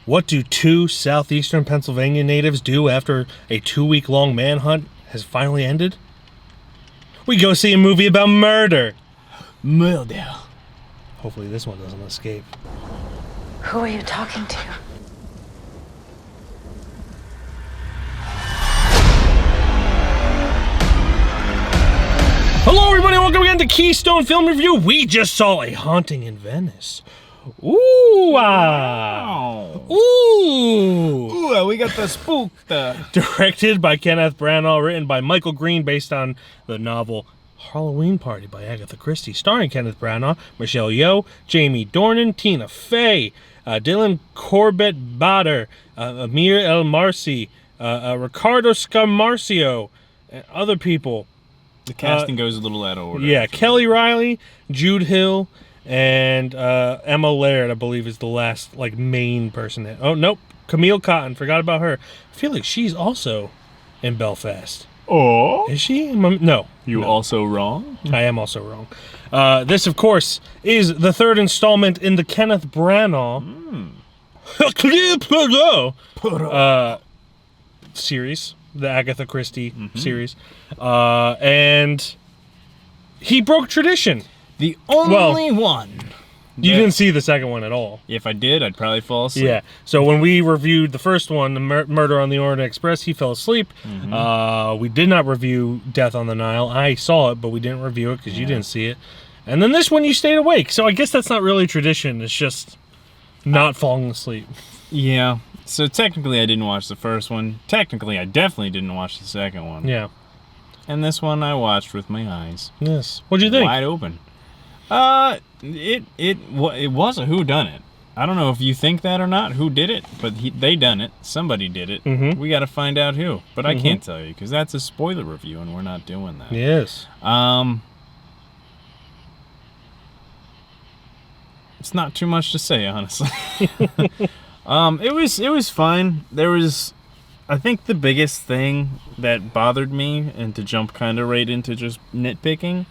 What do two southeastern Pennsylvania natives do after a 2-week-long manhunt has finally ended? We go see a movie about murder. Murder. Hopefully this one doesn't escape. Who are you talking to? Hello everybody, welcome again to Keystone Film Review. We just saw A Haunting in Venice. Ooh, Wow. Ooh, we got the spook. Directed by Kenneth Branagh, written by Michael Green, based on the novel Halloween Party by Agatha Christie, starring Kenneth Branagh, Michelle Yeoh, Jamie Dornan, Tina Fey, Dylan Corbett-Bader, Amir El Marci, Ricardo Scamarcio, and other people. The casting goes a little out of order. Yeah, Kelly Riley, Jude Hill, and Emma Laird, I believe, is the last main person. Oh nope, Camille Cotton. Forgot about her. I feel like she's also in Belfast. Oh, Is she? No. You no. also wrong? I am also wrong. This, of course, is the third installment in the Kenneth Branagh Hercule Poirot series, the Agatha Christie series, and he broke tradition. The only one. You didn't see the second one at all. If I did, I'd probably fall asleep. Yeah. So when we reviewed the first one, the Murder on the Orient Express, he fell asleep. We did not review Death on the Nile. I saw it, but we didn't review it because you didn't see it. And then this one, you stayed awake. So I guess that's not really tradition. It's just not falling asleep. Yeah. So technically, I didn't watch the first one. Technically, I definitely didn't watch the second one. Yeah. And this one, I watched with my eyes Yes. What'd you think? wide open. It was a whodunit. I don't know if you think that or not. Who did it? But they done it. Somebody did it. We got to find out who. But I can't tell you because that's a spoiler review, and we're not doing that. Yes. It's not too much to say, honestly. It was fine. There was, I think, the biggest thing that bothered me, and to jump kind of right into just nitpicking,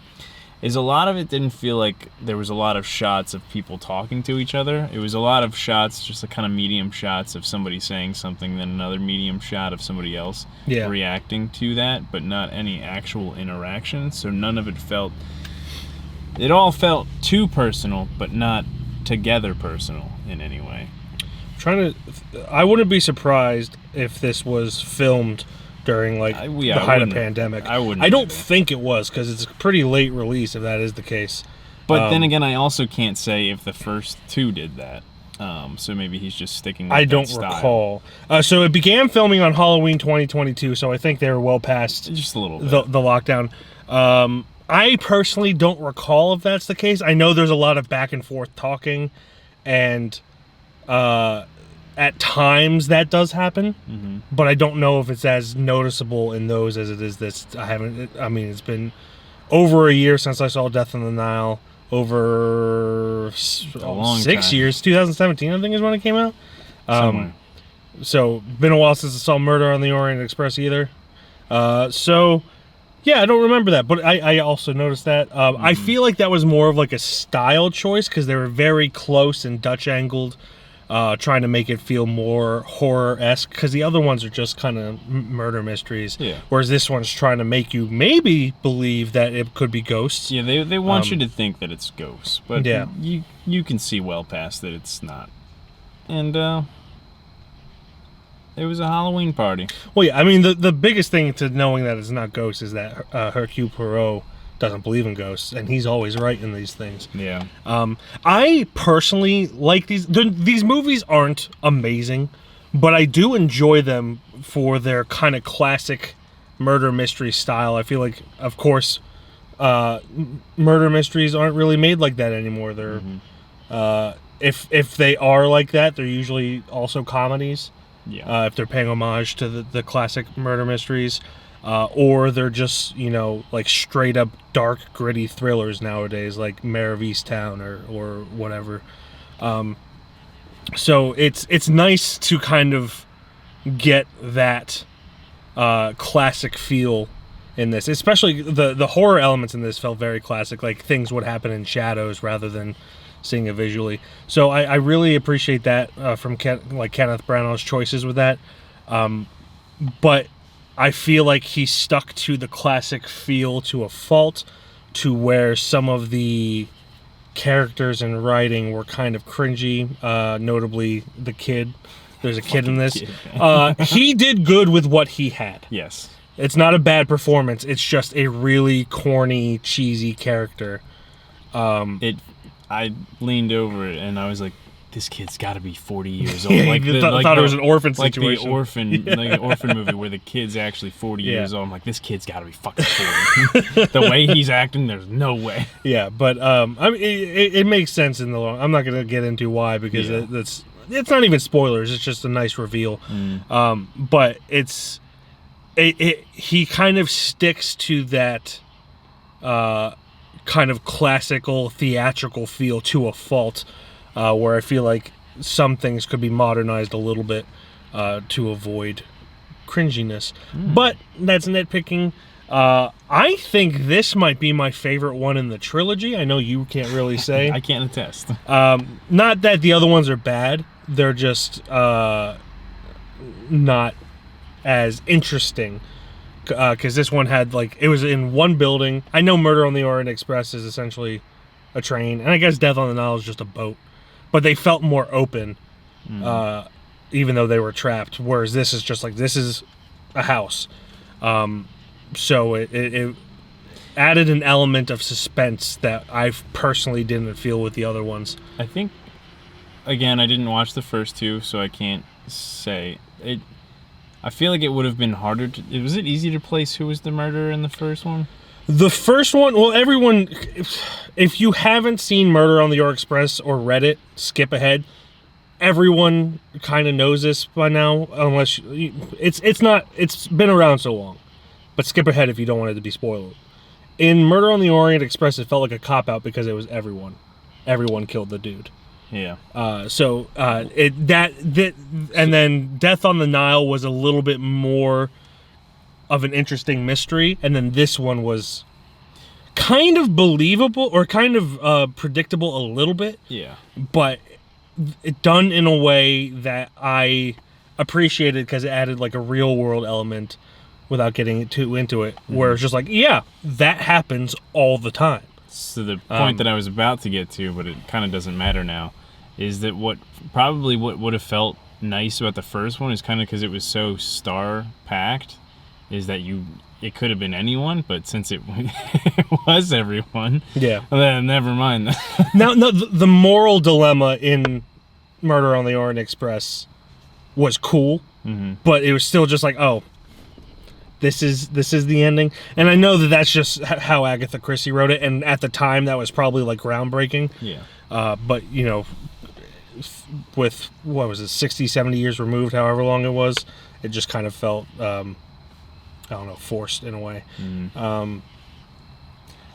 is a lot of it didn't feel like there was a lot of shots of people talking to each other. It was a lot of shots, just a kind of medium shots of somebody saying something, then another medium shot of somebody else reacting to that, but not any actual interaction. So none of it felt... It all felt too personal, but not together personal in any way. I wouldn't be surprised if this was filmed during the height of pandemic. I don't think it was, because it's a pretty late release if that is the case. But then again, I also can't say if the first two did that. So maybe he's just sticking with I that don't style. recall. So it began filming on Halloween 2022, so I think they were well past just a little bit. the lockdown. I personally don't recall if that's the case. I know there's a lot of back and forth talking, and at times that does happen, but I don't know if it's as noticeable in those as it is this. It's been over a year since I saw Death on the Nile. Over 6 years. 2017, I think, is when it came out. So been a while since I saw Murder on the Orient Express either. Yeah, I don't remember that, but I also noticed that. I feel like that was more of like a style choice because they were very close and Dutch angled, trying to make it feel more horror-esque, because the other ones are just kind of murder mysteries. Yeah. Whereas this one's trying to make you maybe believe that it could be ghosts. Yeah, they want you to think that it's ghosts, but you can see well past that it's not. And it was a Halloween party. Well, yeah, I mean, the biggest thing to knowing that it's not ghosts is that Hercule Poirot doesn't believe in ghosts, and he's always right in these things. Yeah. I personally like these. These movies aren't amazing, but I do enjoy them for their kind of classic murder mystery style. I feel like, of course, murder mysteries aren't really made like that anymore. They're if they are like that, they're usually also comedies. Yeah. If they're paying homage to the classic murder mysteries. Or they're just, straight up dark, gritty thrillers nowadays, like Mare of Easttown or whatever. So it's nice to kind of get that classic feel in this. Especially the horror elements in this felt very classic, like things would happen in shadows rather than seeing it visually. So I really appreciate that from Kenneth Branagh's choices with that. But I feel like he stuck to the classic feel to a fault, to where some of the characters and writing were kind of cringy, notably the kid. There's a kid in this. He did good with what he had. Yes. It's not a bad performance. It's just a really corny, cheesy character. I leaned over it and I was like, this kid's got to be 40 years old. Yeah, like thought it was an orphan like situation. The orphan, like an orphan movie where the kid's actually 40 years old. I'm like, this kid's got to be fucking 40. The way he's acting, there's no way. Yeah, but I mean, it makes sense in the long. I'm not gonna get into why because it's not even spoilers. It's just a nice reveal. But he kind of sticks to that kind of classical theatrical feel to a fault. Where I feel like some things could be modernized a little bit to avoid cringiness. But that's nitpicking. I think this might be my favorite one in the trilogy. I know you can't really say. I can't attest. Not that the other ones are bad. They're just not as interesting. Because this one had, it was in one building. I know Murder on the Orient Express is essentially a train. And I guess Death on the Nile is just a boat. But they felt more open, even though they were trapped. Whereas this is just this is a house. So it added an element of suspense that I personally didn't feel with the other ones. I think, again, I didn't watch the first two, so I can't say. I feel like it would have been harder to... Was it easy to place who was the murderer in the first one? The first one, well, everyone, if you haven't seen Murder on the Orient Express or read it, skip ahead. Everyone kind of knows this by now, unless it's been around so long. But skip ahead if you don't want it to be spoiled. In Murder on the Orient Express, it felt like a cop-out because it was everyone. Everyone killed the dude. Yeah. And then Death on the Nile was a little bit more of an interesting mystery, and then this one was kind of believable or kind of predictable a little bit. Yeah. But it done in a way that I appreciated because it added a real world element without getting too into it, where it's just that happens all the time. So the point that I was about to get to, but it kind of doesn't matter now, is that what would have felt nice about the first one is kind of because it was so star-packed, is that it could have been anyone, but since it was everyone, then never mind. Now, the moral dilemma in Murder on the Orient Express was cool, but it was still just this is the ending. And I know that that's just how Agatha Christie wrote it, and at the time that was probably groundbreaking. Yeah. But with 60, 70 years removed, however long it was, it just kind of felt I don't know, forced in a way.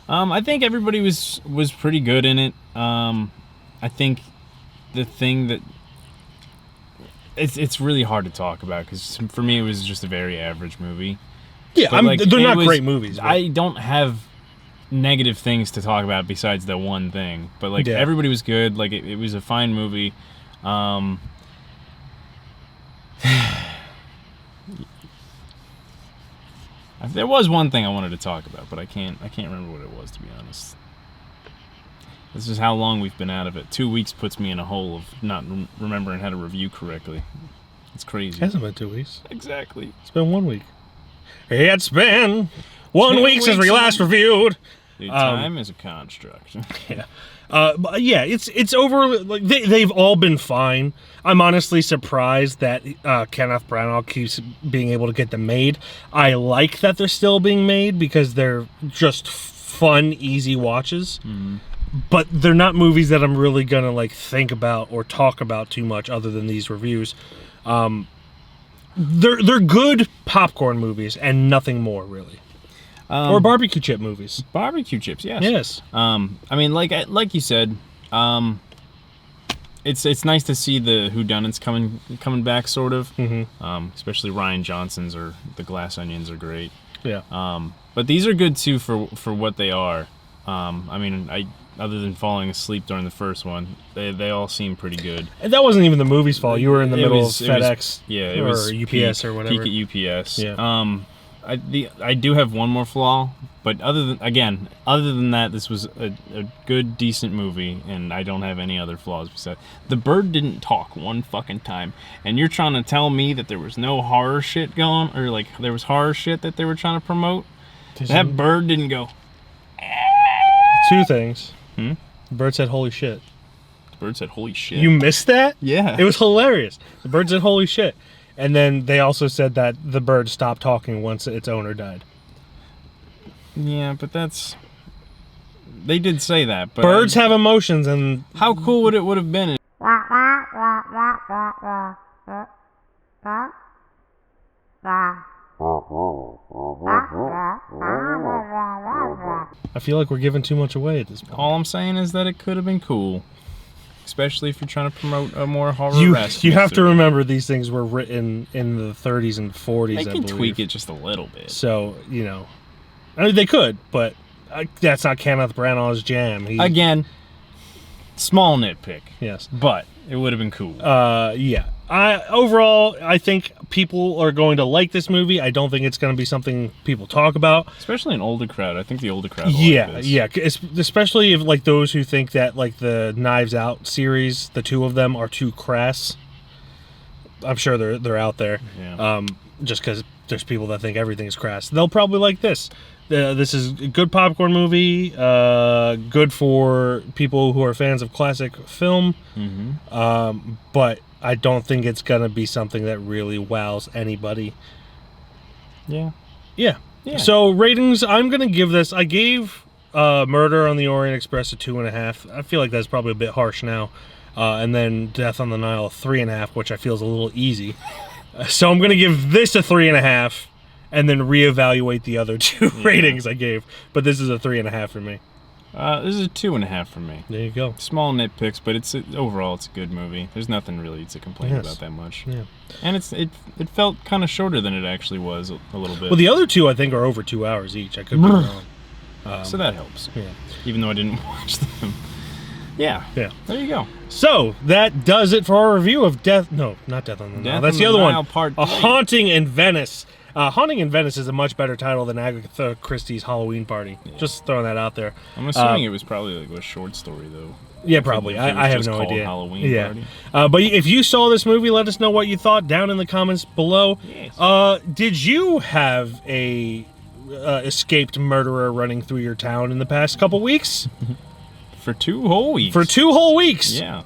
I think everybody was pretty good in it. I think the thing that it's really hard to talk about because for me it was just a very average movie. Yeah, they're not great movies. But I don't have negative things to talk about besides the one thing. But everybody was good. It was a fine movie. There was one thing I wanted to talk about, but I can't remember what it was, to be honest. This is how long we've been out of it. 2 weeks puts me in a hole of not remembering how to review correctly. It's crazy. It hasn't been 2 weeks. Exactly. It's been 1 week. It's been 1 week since we last reviewed. Dude, time is a construct. Yeah. But yeah, it's over. They've all been fine. I'm honestly surprised that Kenneth Branagh keeps being able to get them made. I like that they're still being made because they're just fun, easy watches. But they're not movies that I'm really gonna think about or talk about too much, other than these reviews. They're good popcorn movies and nothing more really. Or barbecue chip movies. Barbecue chips, yes. Yes. I mean, like you said, it's nice to see the whodunits coming back, sort of. Especially Ryan Johnson's or the Glass Onions are great. Yeah. But these are good too for what they are. I mean, other than falling asleep during the first one, they all seem pretty good. And that wasn't even the movie's fault. You were in the middle of FedEx, it was UPS or whatever. Peak at UPS. Yeah. I do have one more flaw, but other than that, this was a good, decent movie, and I don't have any other flaws besides. The bird didn't talk one fucking time, and you're trying to tell me that there was no horror shit going, or like there was horror shit that they were trying to promote? That bird didn't go. Two things. The bird said, "Holy shit." The bird said, "Holy shit." You missed that? Yeah. It was hilarious. The bird said, "Holy shit." And then they also said that the bird stopped talking once its owner died. Yeah, but that's... They did say that, but... Birds have emotions, and... How cool would it have been? I feel like we're giving too much away at this point. All I'm saying is that it could have been cool. Especially if you're trying to promote a more horror-esque You have to remember these things were written in the 30s and 40s, They can tweak it just a little bit. So, you know... I mean, they could, but that's not Kenneth Branagh's jam. Again, small nitpick. Yes. But it would have been cool. Yeah. Overall, I think people are going to like this movie. I don't think it's going to be something people talk about. Especially an older crowd. I think the older crowd will like this. Yeah. Especially if, like, those who think that, like, the Knives Out series, the two of them, are too crass. I'm sure they're out there. Yeah. Just because there's people that think everything's crass. They'll probably like this. This is a good popcorn movie. Good for people who are fans of classic film. Mm-hmm. But I don't think it's going to be something that really wows anybody. Yeah. So ratings, I'm going to give this... I gave Murder on the Orient Express a 2.5. I feel like that's probably a bit harsh now. And then Death on the Nile a 3.5, which I feel is a little easy. So I'm going to give this a 3.5 and then reevaluate the other two ratings I gave. But this is a 3.5 for me. This is a 2.5 for me. There you go. Small nitpicks, but overall it's a good movie. There's nothing really to complain about that much. Yeah. And it felt kind of shorter than it actually was a little bit. Well, the other two I think are over 2 hours each. I could be wrong. So that helps. Yeah. Even though I didn't watch them. Yeah. There you go. So that does it for our review of Death. No, not Death on the Nile. That's the other one. Part A Haunting in Venice. Haunting in Venice is a much better title than Agatha Christie's Halloween Party. Yeah. Just throwing that out there. I'm assuming it was probably like a short story though. Yeah, probably. I have no idea. Halloween Party. But if you saw this movie, let us know what you thought down in the comments below. Yes. Did you have a escaped murderer running through your town in the past couple weeks? For 2 whole weeks. For 2 whole weeks. Yeah.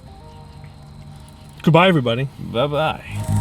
Goodbye, everybody. Bye-bye.